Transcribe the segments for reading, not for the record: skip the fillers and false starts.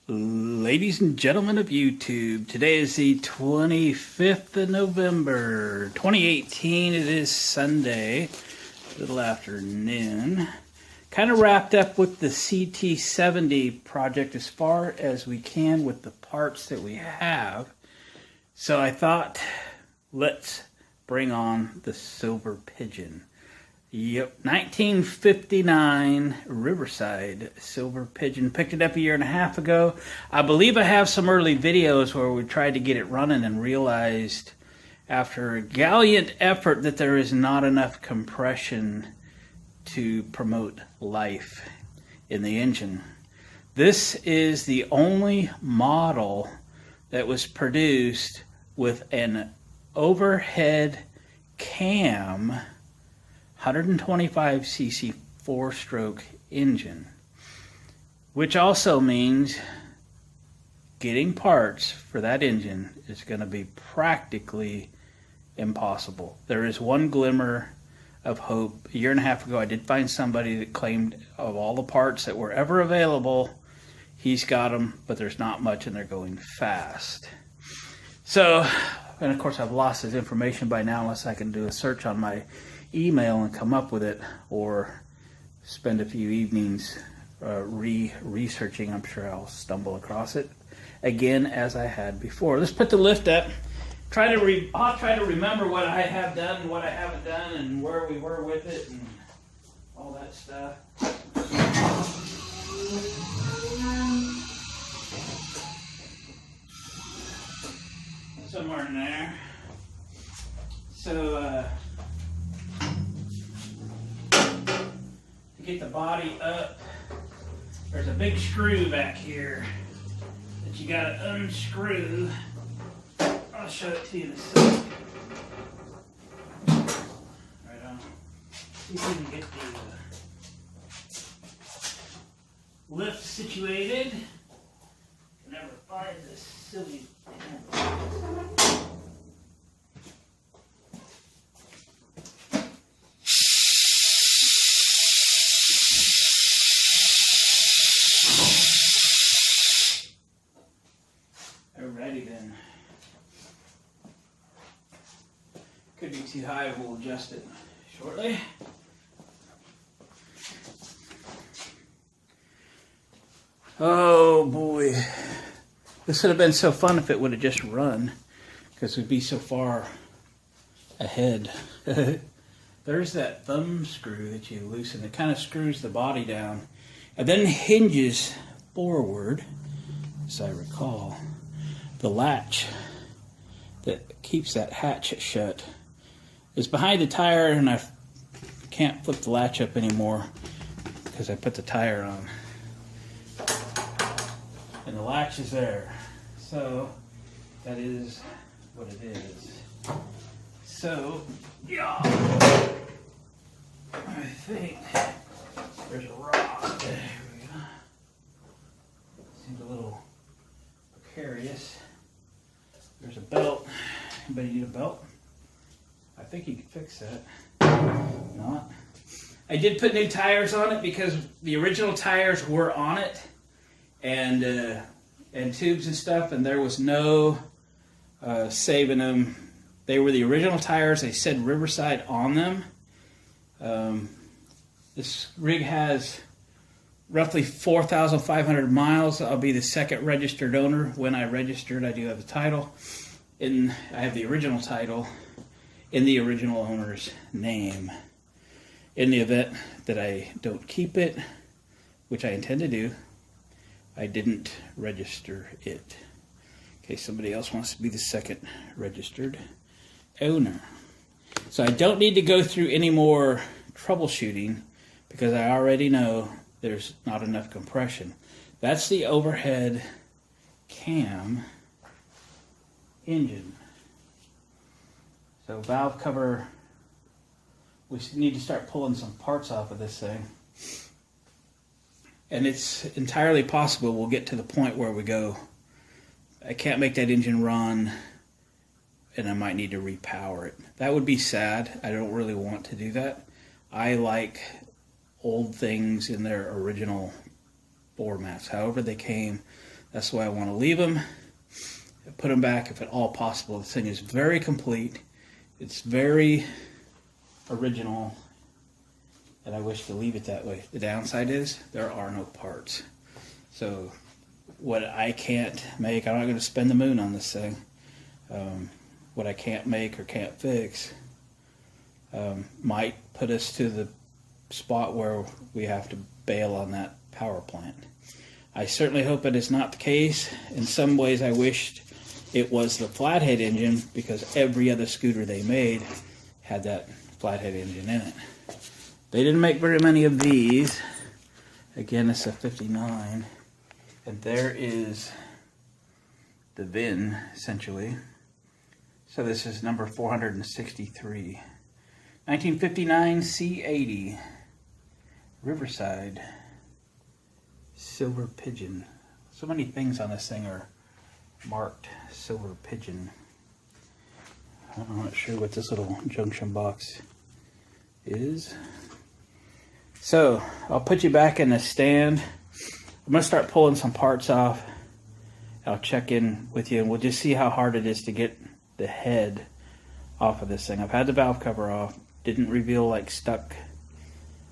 Ladies and gentlemen of YouTube, today is the 25th of November, 2018. It is Sunday, little afternoon. Kind of wrapped up with the CT70 project as far as we can with the parts that we have. So I thought, let's bring on the Silver Pigeon. Yep, 1959 Riverside Silver Pigeon. Picked it up a year and a half ago. I believe I have some early videos where we tried to get it running and realized after a gallant effort that there is not enough compression to promote life in the engine. This is the only model that was produced with an overhead cam 125cc 4-stroke engine, which also means getting parts for that engine is going to be practically impossible. There is one glimmer of hope. A year and a half ago, I did find somebody that claimed of all the parts that were ever available, he's got them, but there's not much and they're going fast. So, and of course I've lost his information by now unless I can do a search on my email and come up with it, or spend a few evenings researching. I'm sure I'll stumble across it again as I had before. Let's put the lift up. I'll try to remember what I have done and what I haven't done and where we were with it and all that stuff. Somewhere in there. So get the body up, there's a big screw back here that you got to unscrew. I'll show it to you in a second. Right on. See if we can get the lift situated. Can never find this silly thing. Alrighty then. Could be too high, we'll adjust it shortly. Oh boy. This would have been so fun if it would have just run, because we'd be so far ahead. There's that thumb screw that you loosen. It kind of screws the body down and then hinges forward, as I recall. The latch that keeps that hatch shut is behind the tire, and I can't flip the latch up anymore because I put the tire on. And the latch is there. So that is what it is. So, yeah, I think there's a rod. There we go. Seems a little precarious. There's a belt. Anybody need a belt? I think you can fix that. Not. I did put new tires on it because the original tires were on it, and tubes and stuff, and there was no saving them. They were the original tires. They said Riverside on them. This rig has roughly 4,500 miles. I'll be the second registered owner. When I registered, I do have the title. I have the original title in the original owner's name. In the event that I don't keep it, which I intend to do, I didn't register it. In case somebody else wants to be the second registered owner. So I don't need to go through any more troubleshooting because I already know there's not enough compression. That's the overhead cam engine. So valve cover, we need to start pulling some parts off of this thing. And it's entirely possible we'll get to the point where we go, I can't make that engine run and I might need to repower it. That would be sad. I don't really want to do that. I like old things in their original formats, however they came. That's the way I want to leave them. Put them back if at all possible. This thing is very complete. It's very original, and I wish to leave it that way. The downside is there are no parts. So what I can't make, I'm not going to spend the moon on this thing. What I can't make or can't fix might put us to the spot where we have to bail on that power plant. I certainly hope it is not the case. In some ways I wished it was the flathead engine, because every other scooter they made had that flathead engine in it. They didn't make very many of these. Again, it's a 59. And there is the VIN, essentially. So this is number 463. 1959 C80. Riverside. Silver Pigeon. So many things on this thing are marked Silver Pigeon. I'm not sure what this little junction box is. So I'll put you back in the stand. I'm going to start pulling some parts off. I'll check in with you and we'll just see how hard it is to get the head off of this thing. I've had the valve cover off. Didn't reveal like stuck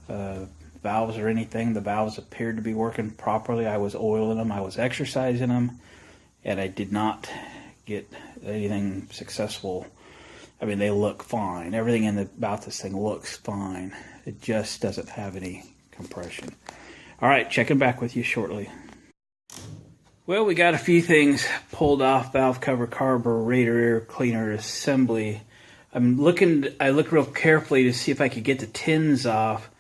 valves or anything. The valves appeared to be working properly. I was oiling them. I was exercising them. And I did not get anything successful. I mean, they look fine. Everything about this thing looks fine. It just doesn't have any compression. All right, checking back with you shortly. Well, we got a few things pulled off. Valve cover, carburetor, air cleaner, assembly. I looked real carefully to see if I could get the tins off.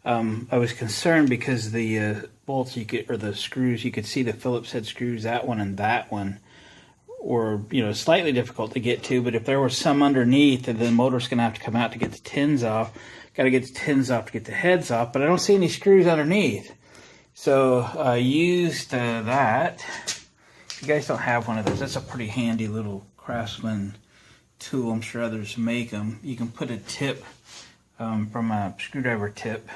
I was concerned because the bolts or the screws, you could see the Phillips head screws, that one and that one, were slightly difficult to get to. But if there was some underneath, then the motor's going to have to come out to get the tins off. Got to get the tins off to get the heads off, but I don't see any screws underneath. So I used that. If you guys don't have one of those, that's a pretty handy little Craftsman tool. I'm sure others make them. You can put a tip from a screwdriver tip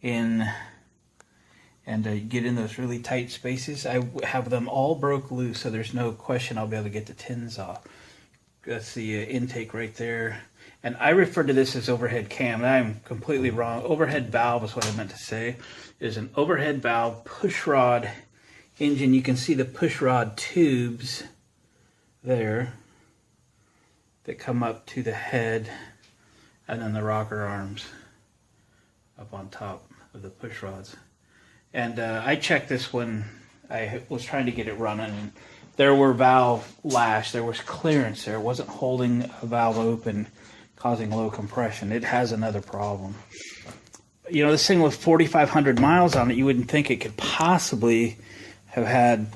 in and get in those really tight spaces. I have them all broke loose, so there's no question I'll be able to get the tins off. That's the intake right there. And I refer to this as overhead cam, and I'm completely wrong. Overhead valve is what I meant to say. There's an overhead valve push rod engine. You can see the push rod tubes there that come up to the head, and then the rocker arms up on top of the push rods. And I checked this when I was trying to get it running. There were valve lash, there was clearance there. It wasn't holding a valve open, causing low compression. It has another problem. This thing with 4,500 miles on it, you wouldn't think it could possibly have had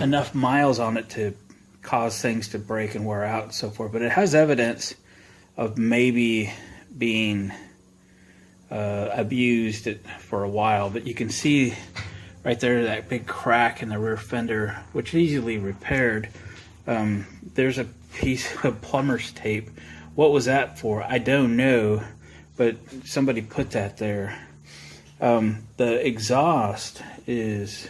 enough miles on it to cause things to break and wear out and so forth. But it has evidence of maybe being abused for a while. But you can see right there that big crack in the rear fender, which is easily repaired. There's a piece of plumber's tape. What was that for? I don't know, but somebody put that there. The exhaust is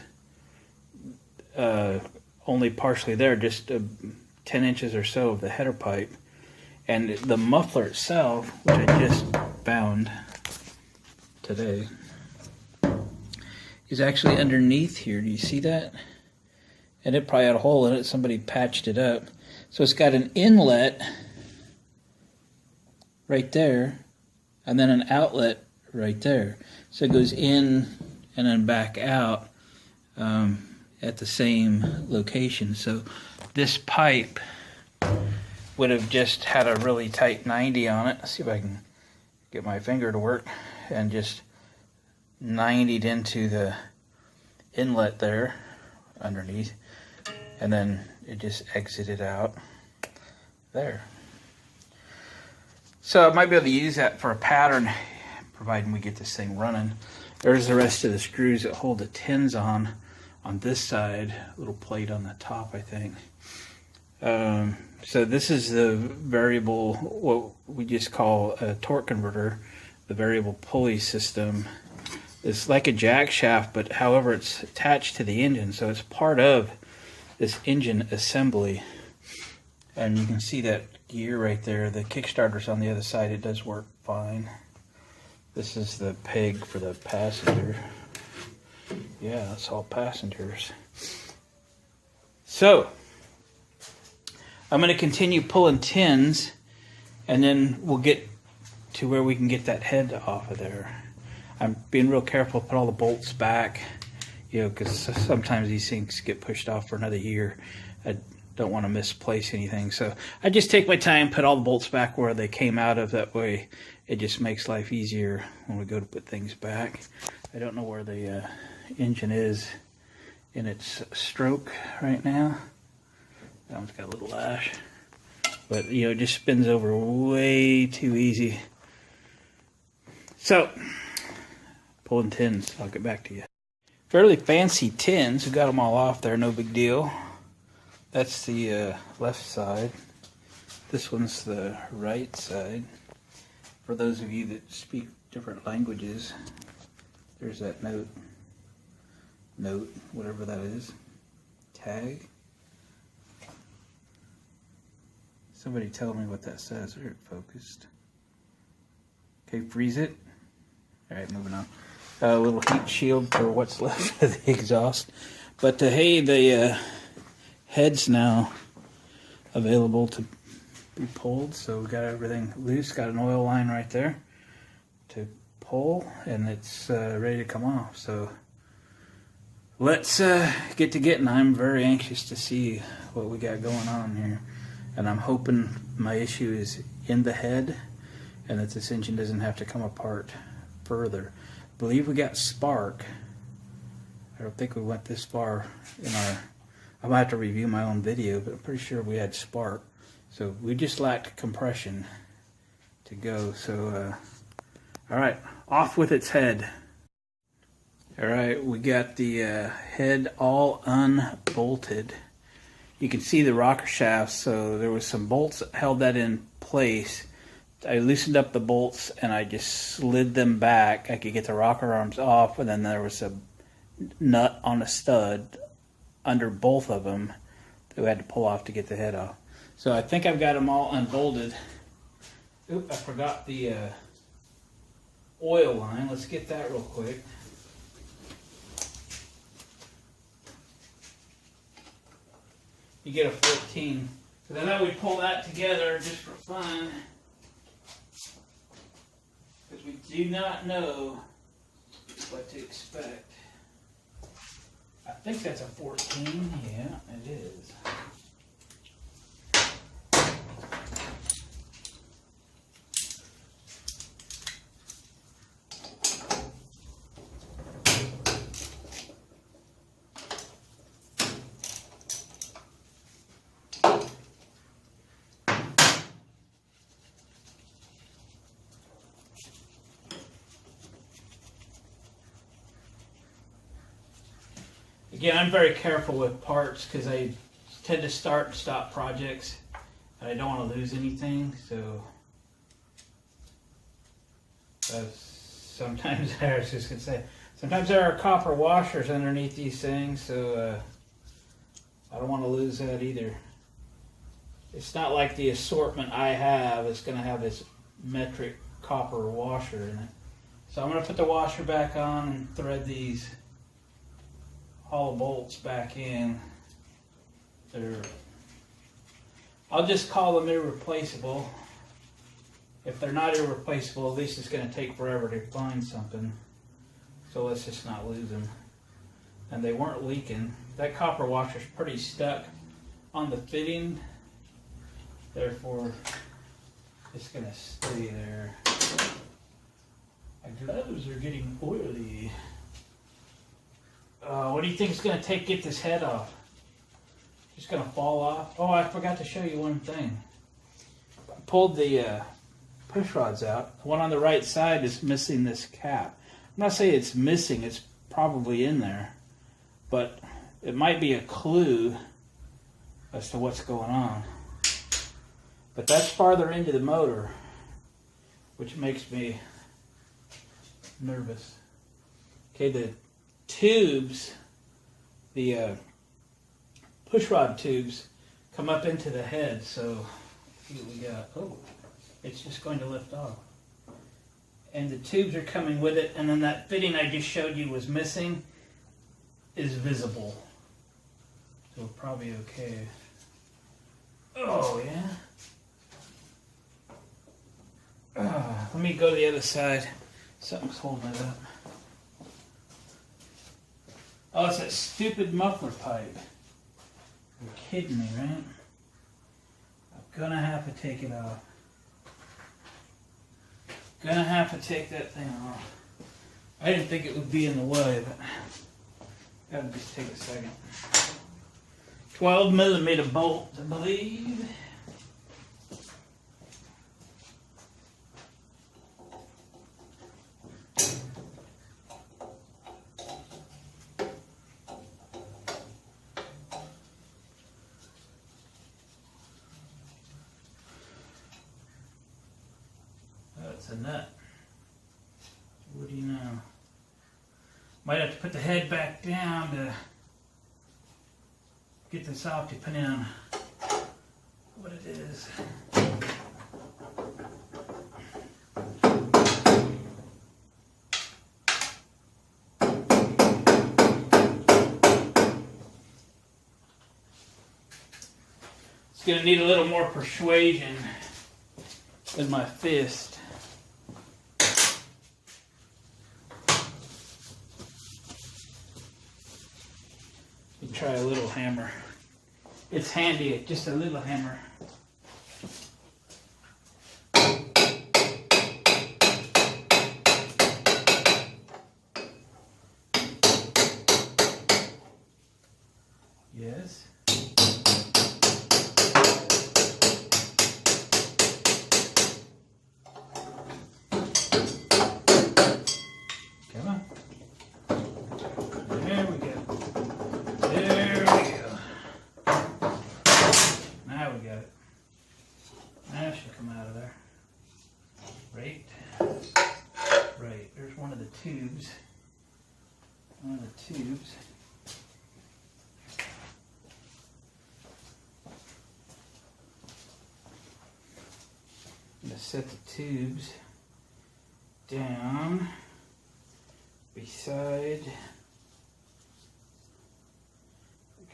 only partially there, just 10 inches or so of the header pipe. And the muffler itself, which I just found today, is actually underneath here. Do you see that? And it probably had a hole in it. Somebody patched it up. So it's got an inlet right there, and then an outlet right there. So it goes in and then back out at the same location. So this pipe would have just had a really tight 90 on it. Let's see if I can get my finger to work, and just 90'd into the inlet there underneath, and then it just exited out there. So I might be able to use that for a pattern, providing we get this thing running. There's the rest of the screws that hold the tins on this side, a little plate on the top, I think. So this is the variable, what we just call a torque converter, the variable pulley system. It's like a jack shaft, but however it's attached to the engine, so it's part of this engine assembly. And you can see that gear right there. The Kickstarter's on the other side. It does work fine. This is the peg for the passenger. Yeah, that's all passengers. So I'm going to continue pulling tins, and then we'll get to where we can get that head off of there. I'm being real careful to put all the bolts back, you know, because sometimes these things get pushed off for another year. I don't want to misplace anything, so I just take my time, put all the bolts back where they came out of. That way it just makes life easier when we go to put things back. I don't know where the engine is in its stroke right now. That one's got a little lash, but you know, it just spins over way too easy. So pulling tins, I'll get back to you. Fairly fancy tins, we got them all off there, no big deal. That's the left side. This one's the right side. For those of you that speak different languages, there's that note, whatever that is, tag. Somebody tell me what that says. There, it focused. Okay, freeze it. All right, moving on. A little heat shield for what's left of the exhaust. But hey, the head's now available to be pulled. So we got everything loose. Got an oil line right there to pull, and it's ready to come off. So let's get to getting. I'm very anxious to see what we got going on here, and I'm hoping my issue is in the head, and that this engine doesn't have to come apart further. I believe we got spark. I don't think we went this far in our, I might have to review my own video, but I'm pretty sure we had spark. So we just lacked compression to go. So all right, off with its head. All right, we got the head all unbolted. You can see the rocker shaft, so there was some bolts that held that in place. I loosened up the bolts and I just slid them back. I could get the rocker arms off, and then there was a nut on a stud under both of them that we had to pull off to get the head off. So I think I've got them all unbolted. Oop, I forgot the oil line. Let's get that real quick. You get a 14. Because I know we pull that together just for fun. Because we do not know what to expect. I think that's a 14. Yeah, it is. Again, I'm very careful with parts because I tend to start and stop projects, and I don't want to lose anything. So sometimes I was just gonna say, sometimes there are copper washers underneath these things, so I don't want to lose that either. It's not like the assortment I have is going to have this metric copper washer in it. So I'm going to put the washer back on and thread these hollow bolts back in. I'll just call them irreplaceable. If they're not irreplaceable, at least it's going to take forever to find something. So let's just not lose them. And they weren't leaking. That copper washer's pretty stuck on the fitting. Therefore, it's going to stay there. My gloves are getting oily. What do you think it's going to take to get this head off? Just going to fall off? Oh, I forgot to show you one thing. I pulled the push rods out. The one on the right side is missing this cap. I'm not saying it's missing, it's probably in there. But it might be a clue as to what's going on. But that's farther into the motor, which makes me nervous. Okay, the tubes, the push rod tubes come up into the head, so see what we got. Oh, it's just going to lift off. And the tubes are coming with it, and then that fitting I just showed you was missing is visible. So we're probably okay. Oh, yeah. Let me go to the other side. Something's holding it up. Oh, it's that stupid muffler pipe. You're kidding me, right? I'm gonna have to take it off. Gonna have to take that thing off. I didn't think it would be in the way, but gotta just take a second. 12mm bolt, I believe. That's a nut. What do you know? Might have to put the head back down to get this off depending on what it is. It's going to need a little more persuasion than my fist. Try a little hammer. It's handy, just a little hammer. Yes. Come on. There we go. There we go. Now we got it. Now it should come out of there. Right. Right. There's one of the tubes. One of the tubes. I'm going to set the tubes down beside.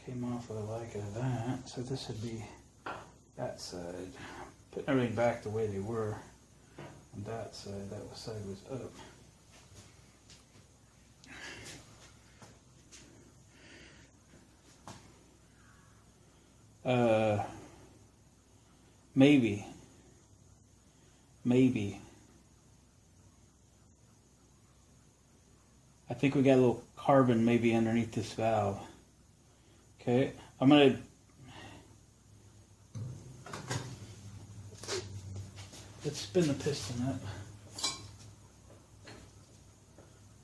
Came off what I like of that, so this would be that side. Putting everything back the way they were on that side. That side was up. Maybe. I think we got a little carbon maybe underneath this valve. Okay, I'm gonna let's spin the piston up.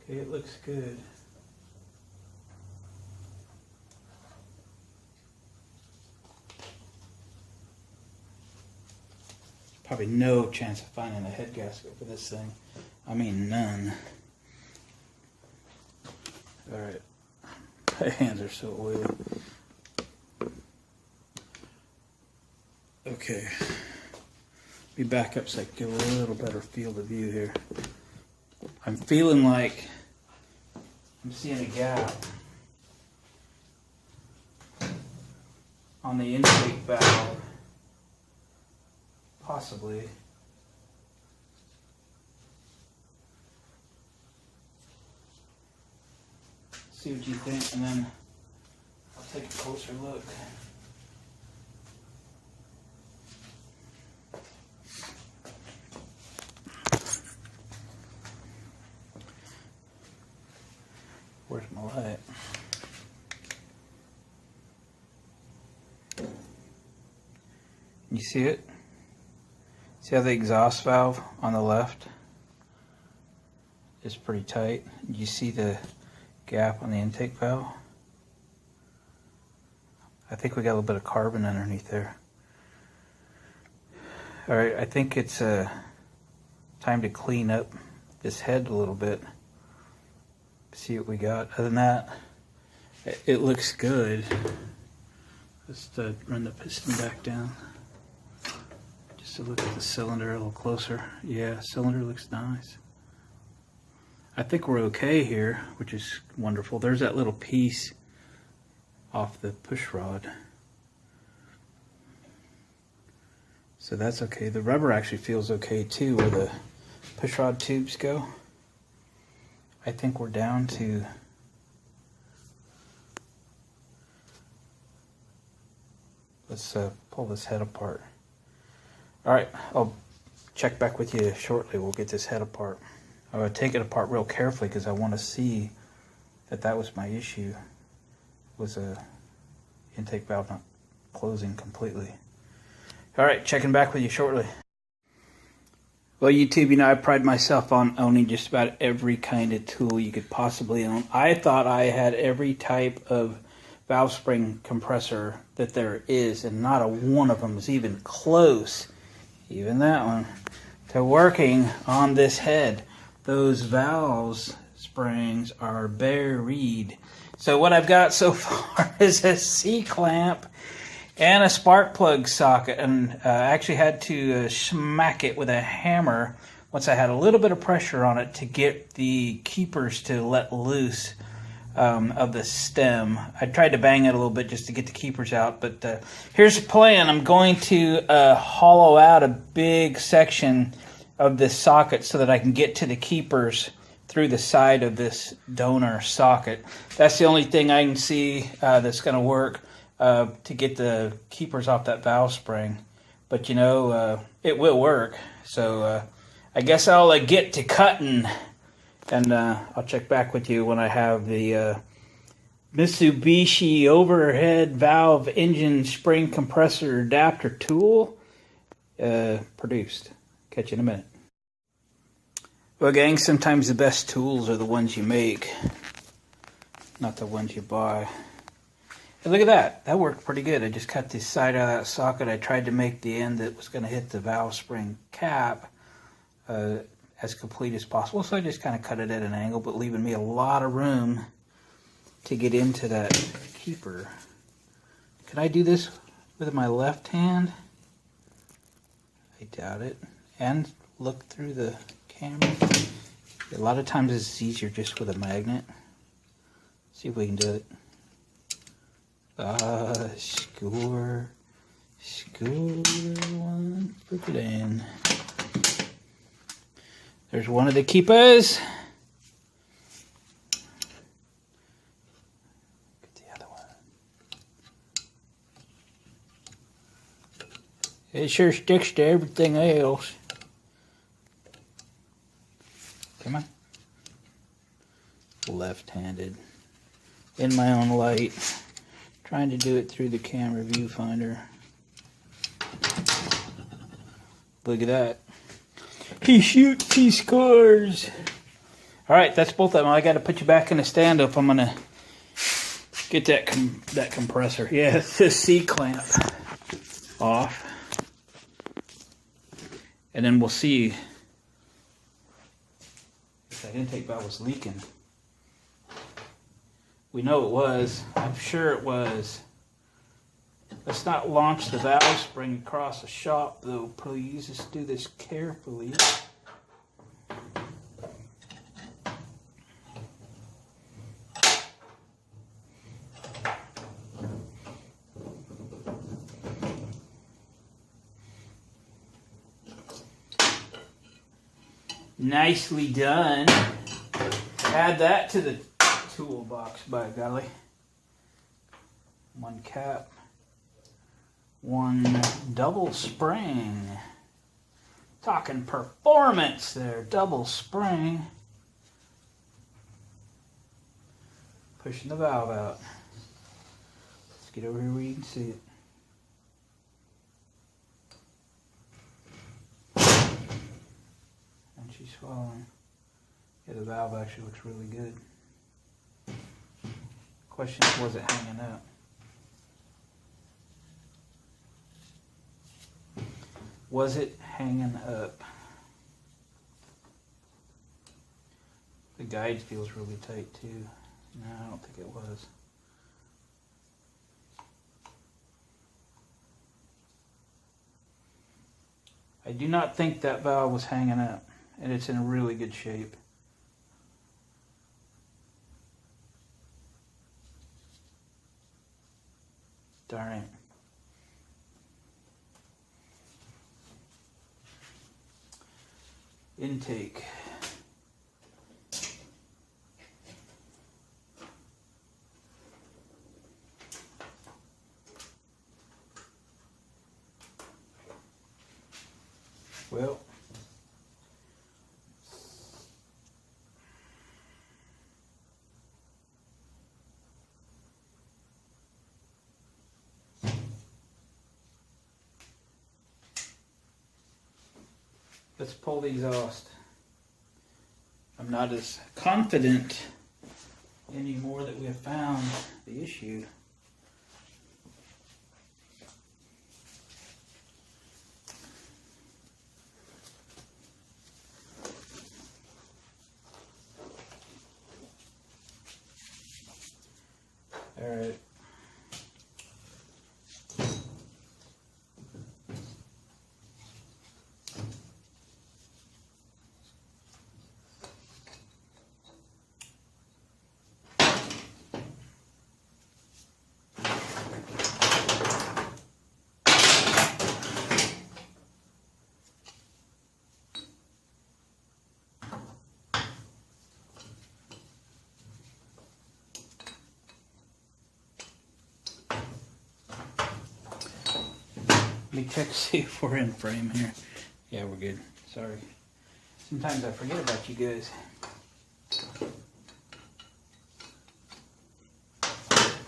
Okay, it looks good. Probably no chance of finding a head gasket for this thing. I mean, none. All right, my hands are so oily. Okay, be back up so I can get a little better field of view here. I'm feeling like I'm seeing a gap on the intake valve, possibly. See what you think, and then I'll take a closer look. Where's my light? You see it? See how the exhaust valve on the left is pretty tight? You see the gap on the intake valve? I think we got a little bit of carbon underneath there. Alright, I think it's time to clean up this head a little bit. See what we got. Other than that, it looks good. Let's run the piston back down. Just to look at the cylinder a little closer. Yeah, cylinder looks nice. I think we're okay here, which is wonderful. There's that little piece off the push rod. So that's okay. The rubber actually feels okay too, where the push rod tubes go. I think we're down to let's pull this head apart. All right, I'll check back with you shortly. We'll get this head apart. I'm going to take it apart real carefully because I want to see that that was my issue, was a intake valve not closing completely. All right, checking back with you shortly. Well, YouTube, you know, I pride myself on owning just about every kind of tool you could possibly own. I thought I had every type of valve spring compressor that there is, and not a one of them is even close, even that one, to working on this head. Those valve springs are buried. So what I've got so far is a C-clamp and a spark plug socket, and I actually had to smack it with a hammer once I had a little bit of pressure on it to get the keepers to let loose of the stem. I tried to bang it a little bit just to get the keepers out, but here's the plan. I'm going to hollow out a big section of this socket so that I can get to the keepers through the side of this donor socket. That's the only thing I can see that's going to work to get the keepers off that valve spring. But you know, it will work. So I guess I'll get to cutting, and I'll check back with you when I have the Mitsubishi overhead valve engine spring compressor adapter tool produced. Catch you in a minute. Well, gang, sometimes the best tools are the ones you make, not the ones you buy. And look at that. That worked pretty good. I just cut the side out of that socket. I tried to make the end that was going to hit the valve spring cap as complete as possible. So I just kind of cut it at an angle, but leaving me a lot of room to get into that keeper. Can I do this with my left hand? I doubt it. And look through the camera. A lot of times it's easier just with a magnet. See if we can do it. Score one, put it in. There's one of the keepers. Get the other one. It sure sticks to everything else. Come on. Left-handed. In my own light. Trying to do it through the camera viewfinder. Look at that. He shoots, he scores. Alright, that's both of them. I got to put you back in the stand up. I'm going to get that compressor. Yeah, it's the C-clamp off. And then we'll see if that intake valve was leaking. We know it was. I'm sure it was. Let's not launch the valve spring across the shop, though, please. Let's do this carefully. Nicely done. Add that to the toolbox, by golly. One cap. One double spring. Talking performance there. Double spring. Pushing the valve out. Let's get over here where you can see it. And she's following. Yeah, the valve actually looks really good. Question is, was it hanging up? Was it hanging up? The guide feels really tight too. No, I don't think it was. I do not think that valve was hanging up, and it's in really good shape. Darn it. Intake. Well, let's pull the exhaust. I'm not as confident anymore that we have found the issue. All right. Let me check to see if we're in frame here. Yeah, we're good. Sorry. Sometimes I forget about you guys.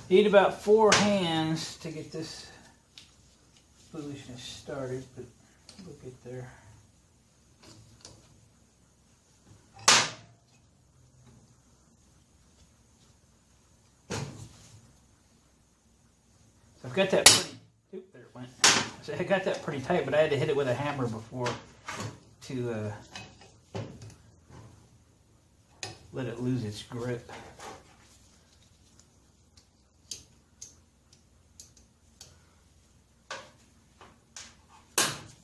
Need about 4 hands to get this foolishness started, but we'll get there. So I've got that pretty, oop, there it went. So I got that pretty tight, but I had to hit it with a hammer before to let it lose its grip.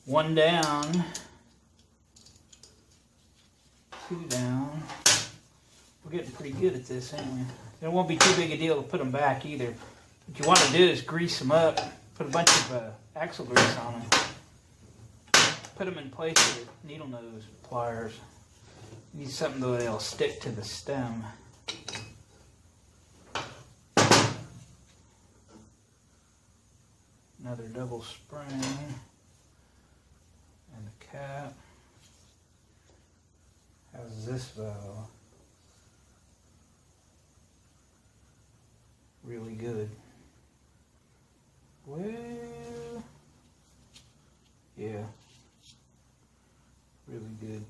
One down, 2 down. We're getting pretty good at this, ain't we? It won't be too big a deal to put them back either. What you want to do is grease them up, put a bunch of axle grease on them, put them in place with needle nose pliers. Use something that'll stick to the stem. Another double spring and the cap. How's this valve? Really good. Well, yeah, really good.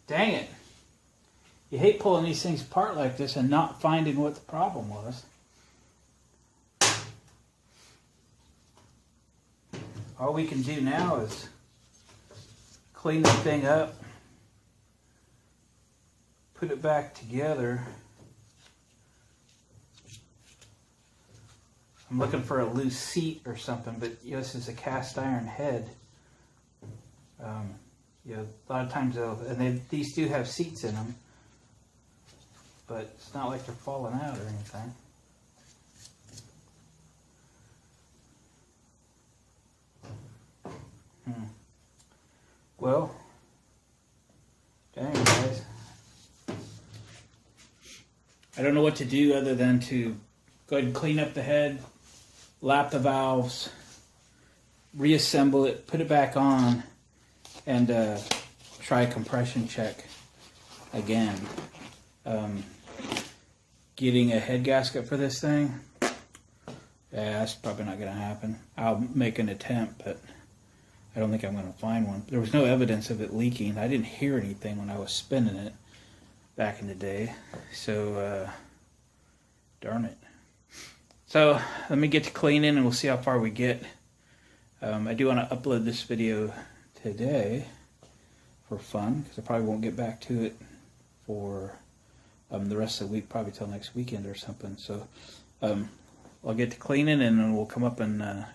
Dang it. You hate pulling these things apart like this and not finding what the problem was. All we can do now is clean the thing up, put it back together. I'm looking for a loose seat or something, but this is a cast iron head. A lot of times these do have seats in them, but it's not like they're falling out or anything. Well, dang guys. I don't know what to do other than to go ahead and clean up the head, lap the valves, reassemble it, put it back on, and try a compression check again. Getting a head gasket for this thing, yeah, that's probably not going to happen. I'll make an attempt, but I don't think I'm going to find one. There was no evidence of it leaking. I didn't hear anything when I was spinning it back in the day, so darn it. So let me get to cleaning and we'll see how far we get. I do want to upload this video today. for fun, because I probably won't get back to it for the rest of the week, probably till next weekend or something. So I'll get to cleaning, and then we'll come up and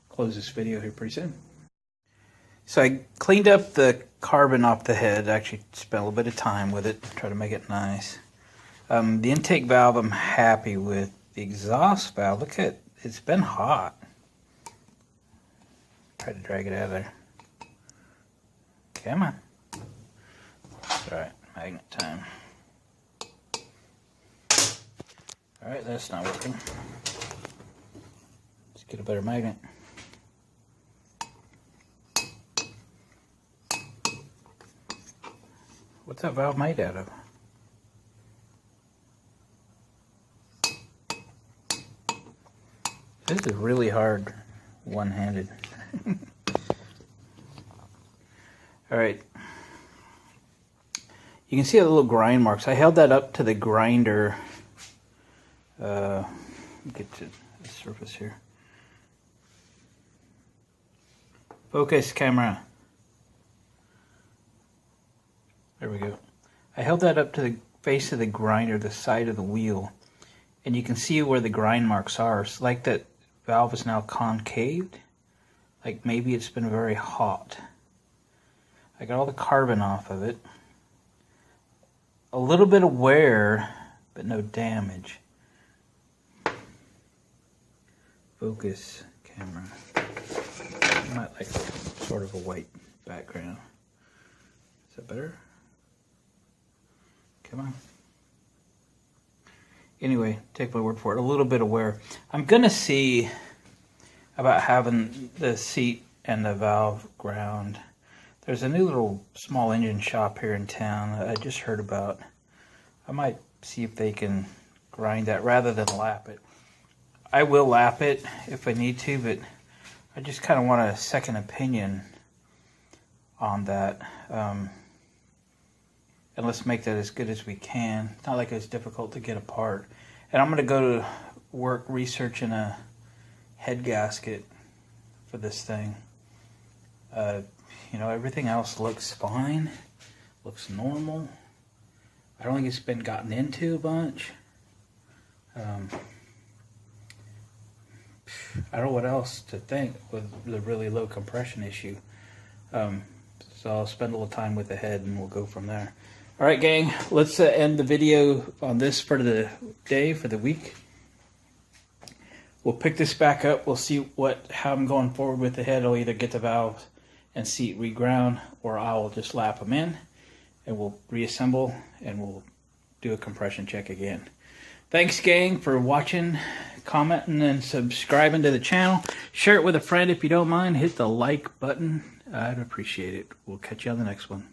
close this video here pretty soon. So I cleaned up the carbon off the head. Actually spent a little bit of time with it, try to make it nice. The intake valve I'm happy with. The exhaust valve, look at it, it's been hot. Try to drag it out of there. Come on. Alright, magnet time. Alright, that's not working. Let's get a better magnet. What's that valve made out of? This is really hard one-handed. Alright. You can see the little grind marks. I held that up to the grinder. Get to the surface here. Focus, camera. There we go. I held that up to the face of the grinder, the side of the wheel, and you can see where the grind marks are. It's like that valve is now concaved, like maybe it's been very hot. I got all the carbon off of it. A little bit of wear, but no damage. Focus, camera. I might like sort of a white background. Is that better? Come on. Anyway, take my word for it. A little bit of wear. I'm going to see about having the seat and the valve ground. There's a new little small engine shop here in town that I just heard about. I might see if they can grind that rather than lap it. I will lap it if I need to, but I just kind of want a second opinion on that. And let's make that as good as we can. It's not like it's difficult to get apart. And I'm going to go to work researching a head gasket for this thing. You know, everything else looks fine, looks normal. I don't think it's been gotten into a bunch. I don't know what else to think with the really low compression issue. So I'll spend a little time with the head and we'll go from there. Alright gang, let's end the video on this for the day, for the week. We'll pick this back up. We'll see how I'm going forward with the head. I'll either get the valve and seat reground, or I'll just lap them in and we'll reassemble and we'll do a compression check again. Thanks gang for watching, commenting, and subscribing to the channel. Share it with a friend if you don't mind. Hit the like button. I'd appreciate it. We'll catch you on the next one.